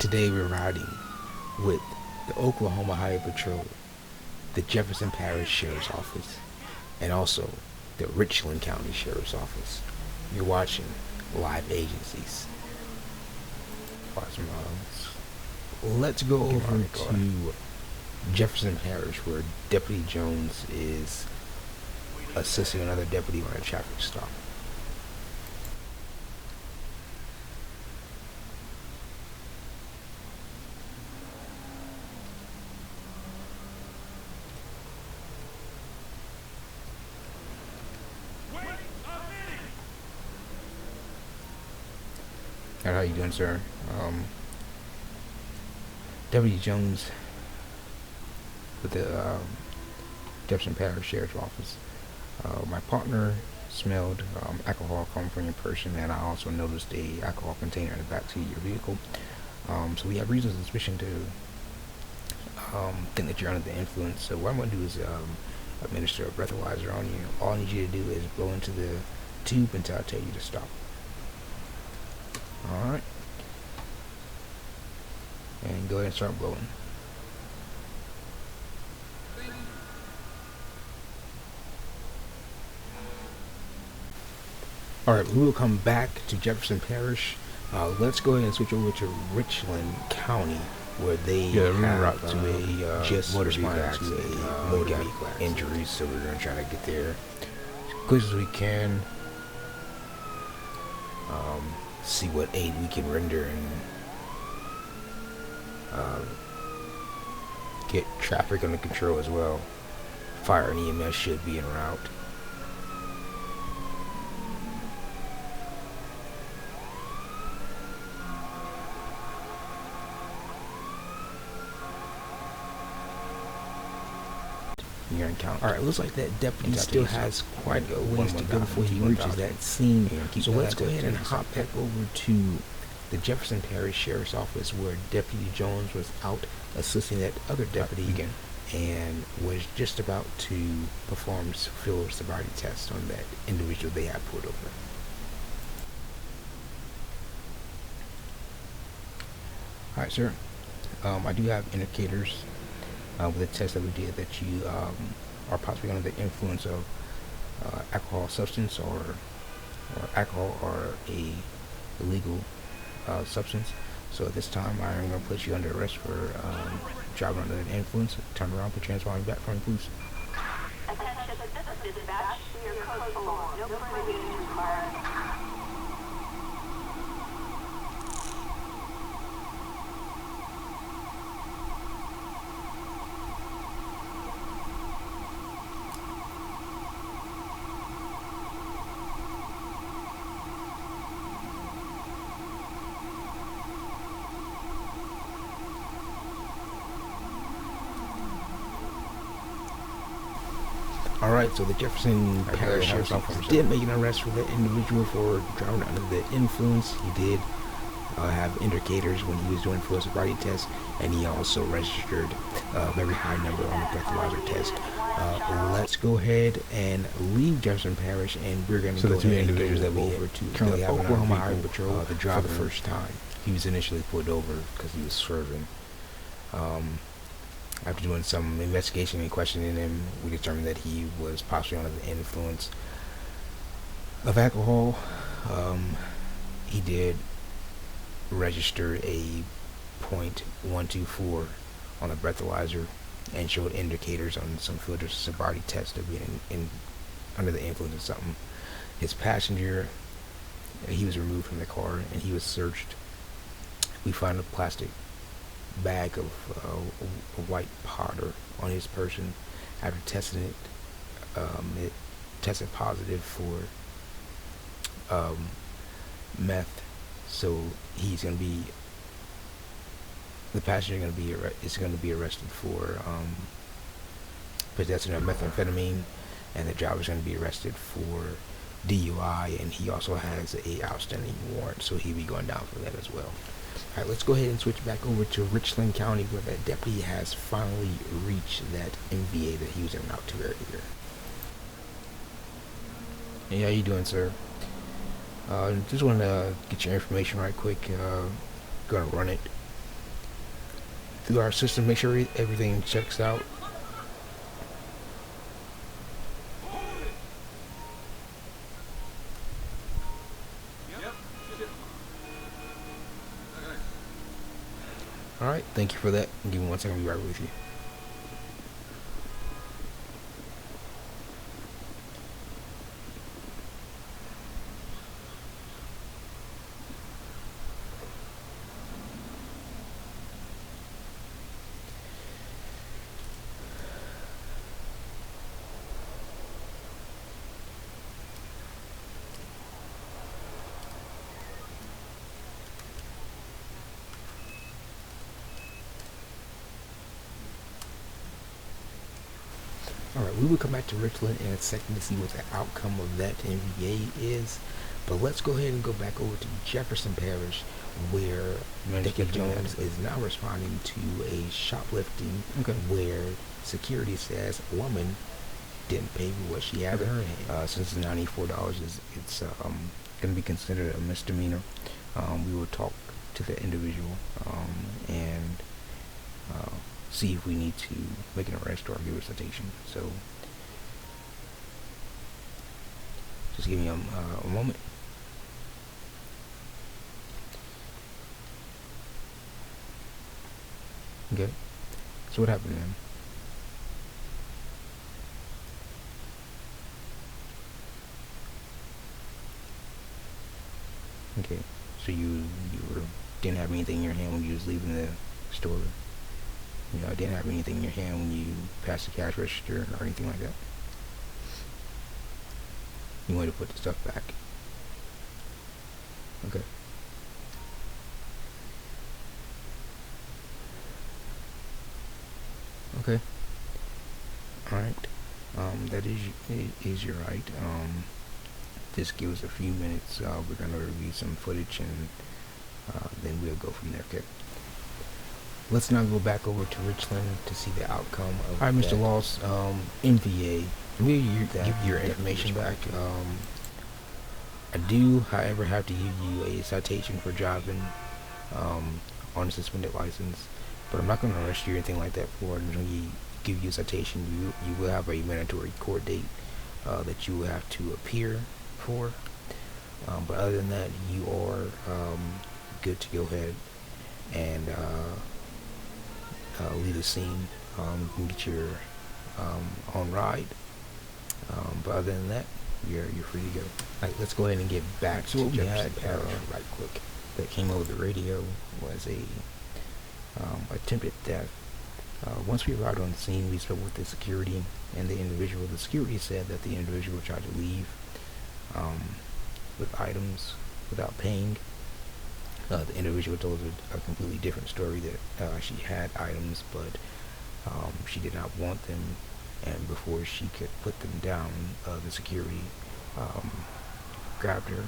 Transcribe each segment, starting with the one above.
Today we're riding with the Oklahoma Highway Patrol, the Jefferson Parish Sheriff's Office, and also the Richland County Sheriff's Office. You're watching Live Agencies. Let's go over to Jefferson Parish, where Deputy Jones is assisting another deputy on a traffic stop. How you doing, sir? Deputy Jones with the Jefferson Parish Sheriff's Office. My partner smelled alcohol coming from your person, and I also noticed a alcohol container in the backseat of your vehicle. So we have reasons of suspicion to think that you're under the influence. So what I'm going to do is administer a breathalyzer on you. All I need you to do is blow into the tube until I tell you to stop. Alright. And go ahead and start blowing. Alright, we will come back to Jefferson Parish. Let's go ahead and switch over to Richland County, where they have to a just motor vehicle accident, motor vehicle injuries. So we're going to try to get there as quick as we can. See what aid we can render and get traffic under control as well. Fire and EMS should be en route. You're in count. Alright, looks like that deputy still has quite a ways to go before he reaches that scene. So let's go ahead and hop back over to the Jefferson Parish Sheriff's Office, where Deputy Jones was out assisting that other deputy and was just about to perform field sobriety test on that individual they had pulled over. Alright, sir. I do have indicators with the test that we did that you are possibly under the influence of alcohol substance or alcohol or a illegal substance. So at this time I'm going to put you under arrest for driving under the influence. Turn around, put your hands behind your back from the police. Attention, this is dispatch. Your code below. No further units required. Alright, so the Jefferson Parish Sheriff's Office did make an arrest for that individual for driving under the influence. He did have indicators when he was doing field sobriety test, and he also registered a very high number on the breathalyzer test. Let's go ahead and leave Jefferson Parish, and we're going to go ahead and go over to the Oklahoma Highway Patrol the driver for the first time. He was initially pulled over because he was swerving. After doing some investigation and questioning him, we determined that he was possibly under the influence of alcohol. He did register a .124 on the breathalyzer and showed indicators on some field sobriety tests of being under the influence of something. His passenger, he was removed from the car and he was searched. We found a plastic bag of white powder on his person. After testing it, it tested positive for meth. So he's going to be, the passenger is going to be arrested for possession of methamphetamine, and the driver is going to be arrested for DUI, and he also has a outstanding warrant, so he'll be going down for that as well. Alright, let's go ahead and switch back over to Richland County, where that deputy has finally reached that MVA that he was in out to earlier. Hey, how you doing, sir? Just want to get your information right quick. Gonna run it. through our system, make sure everything checks out. Alright, thank you for that. Give me 1 second, I'll be right with you. Alright, we will come back to Richland in a second to see what the outcome of that NVA is. But let's go ahead and go back over to Jefferson Parish, where Dickie Jones is now responding to a shoplifting where security says a woman didn't pay for what she had in her hand. Since it's $94, it's going to be considered a misdemeanor. We will talk to the individual and see if we need to make an arrest or give a citation. So just give me a moment. Okay, so what happened then? Okay, so you didn't have anything in your hand when you was leaving the store. You know, didn't have anything in your hand when you passed the cash register or anything like that. You wanted to put the stuff back. Okay. Okay. Alright. That is your right. Just give us a few minutes. We're going to review some footage and then we'll go from there, okay? Let's now go back over to Richland to see the outcome of Alright, Mr. Loss, NVA. Will you give your information back? I do, however, have to give you a citation for driving on a suspended license, but I'm not going to arrest you or anything like that for it. When you give you a citation, you will have a mandatory court date that you will have to appear for. But other than that, you are good to go ahead and leave the scene. You can get your own ride. But other than that, you're free to go. Alright, let's go ahead and get back to what we had right quick. That came over the radio was a attempted theft. Once we arrived on the scene, we spoke with the security and the individual. The security said that the individual tried to leave with items without paying. The individual told a completely different story, that she had items, but she did not want them, and before she could put them down, the security grabbed her.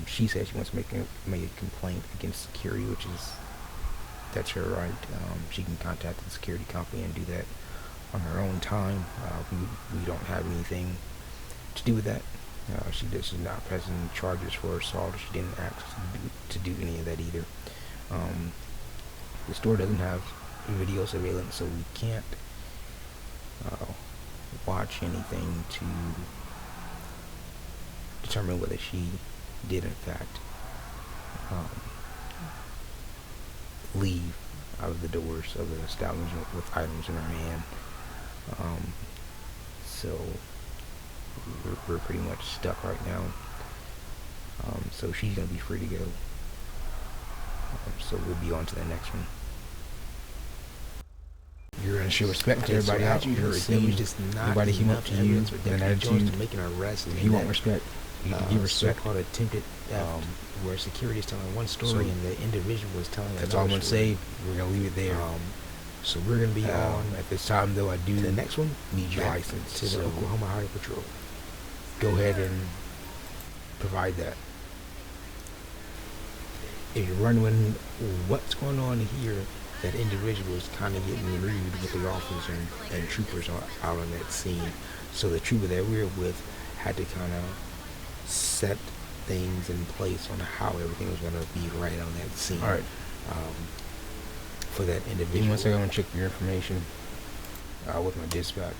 She said she wants to make a complaint against security, which is, that's her right. She can contact the security company and do that on her own time. We don't have anything to do with that. She is not pressing charges for assault. She didn't ask to do any of that either. The store doesn't have video surveillance, so we can't watch anything to determine whether she did in fact leave out of the doors of the establishment with items in her hand. So we're pretty much stuck right now. So she's gonna be free to go. So we'll be on to the next one. You're gonna show respect to everybody out. You heard it was just not everybody came up to you with an attitude to make an arrest. If you want respect, you can give respect. So-called attempted theft, where security is telling one story and the individual is telling another. That's all I'm gonna say. We're gonna leave it there. So we're gonna be on at this time, though. I do the next one. Need your license to the Oklahoma Highway Patrol. Go ahead and provide that. If you're wondering what's going on here, that individual is kind of getting rude with the officers and troopers out on that scene. So the trooper that we were with had to kind of set things in place on how everything was going to be right on that scene. All right. for that individual. One second, I'm gonna check your information with my dispatch.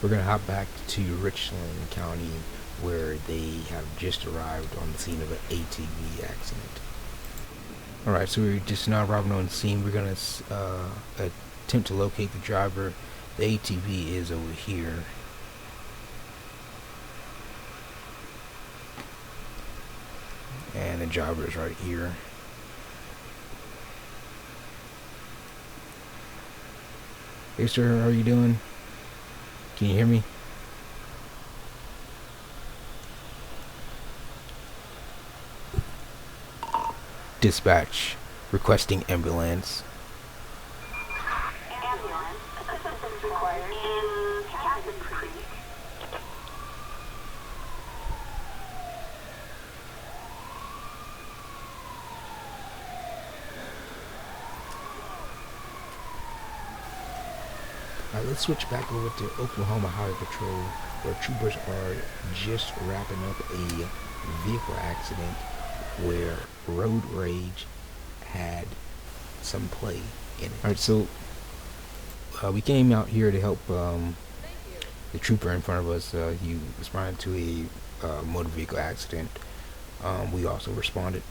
We're gonna hop back to Richland County, where they have just arrived on the scene of an ATV accident. Alright, so we're just now arriving on the scene. We're gonna attempt to locate the driver. The ATV is over here. And the driver is right here. Hey sir, how are you doing? Can you hear me? Dispatch, requesting ambulance. Ambulance. Assistance required in Cabin Creek. Alright, let's switch back over to Oklahoma Highway Patrol, where troopers are just wrapping up a vehicle accident where road rage had some play in it. Alright, so we came out here to help the trooper in front of us. He responded to a motor vehicle accident. We also responded,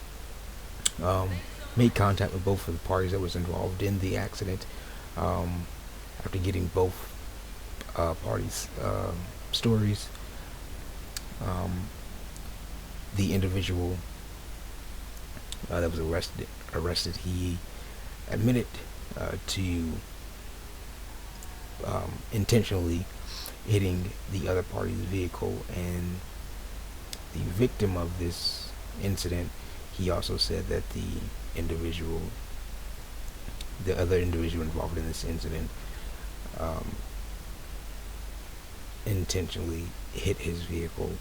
made contact with both of the parties that was involved in the accident. After getting both parties' stories, the individual that was arrested, he admitted to intentionally hitting the other party's vehicle, and the victim of this incident, he also said that the other individual involved in this incident intentionally hit his vehicle,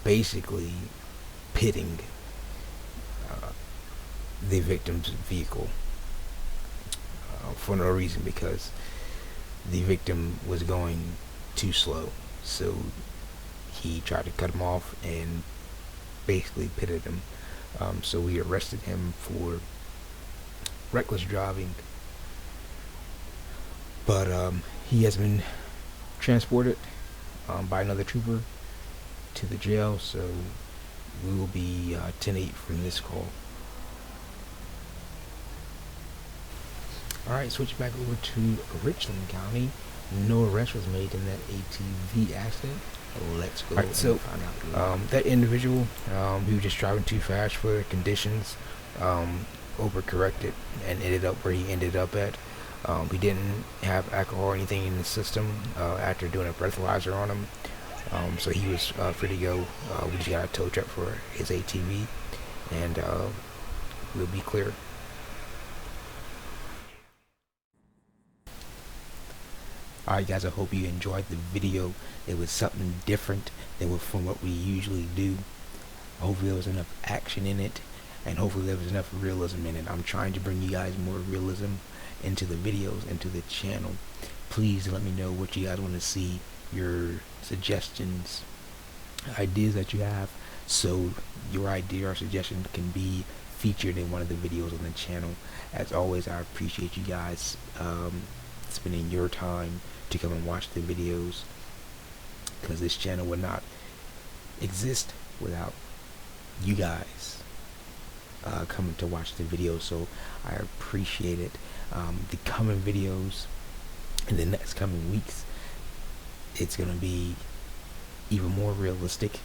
basically pitting the victim's vehicle for no reason, because the victim was going too slow, so he tried to cut him off and basically pitted him. So we arrested him for reckless driving, but he has been transported by another trooper to the jail, so we will be 10-8 from this call. Alright, switch back over to Richland County. No arrest was made in that ATV accident. Let's go. Alright, so find out. That individual, he was just driving too fast for the conditions, overcorrected, and ended up where he ended up at. He didn't have alcohol or anything in the system after doing a breathalyzer on him, so he was free to go. We just got a tow truck for his ATV, and we'll be clear. Alright guys, I hope you enjoyed the video. It was something different than from what we usually do. Hopefully there was enough action in it, and hopefully there was enough realism in it. I'm trying to bring you guys more realism into the videos, into the channel. Please let me know what you guys want to see, your suggestions, ideas that you have, so your idea or suggestion can be featured in one of the videos on the channel. As always, I appreciate you guys spending your time to come and watch the videos, because this channel would not exist without you guys coming to watch the videos. So I appreciate it. The coming videos in the next coming weeks, it's gonna be even more realistic,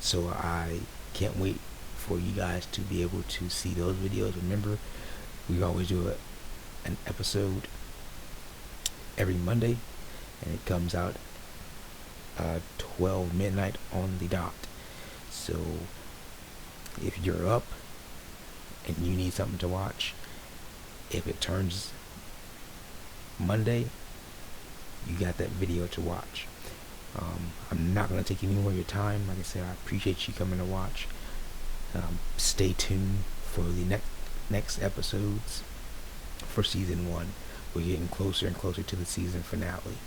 so I can't wait for you guys to be able to see those videos. Remember, we always do an episode every Monday, and it comes out 12 midnight on the dot. So if you're up and you need something to watch, if it turns Monday, you got that video to watch. I'm not going to take any more of your time. Like I said, I appreciate you coming to watch. Stay tuned for the next episodes for season 1. We're getting closer and closer to the season finale.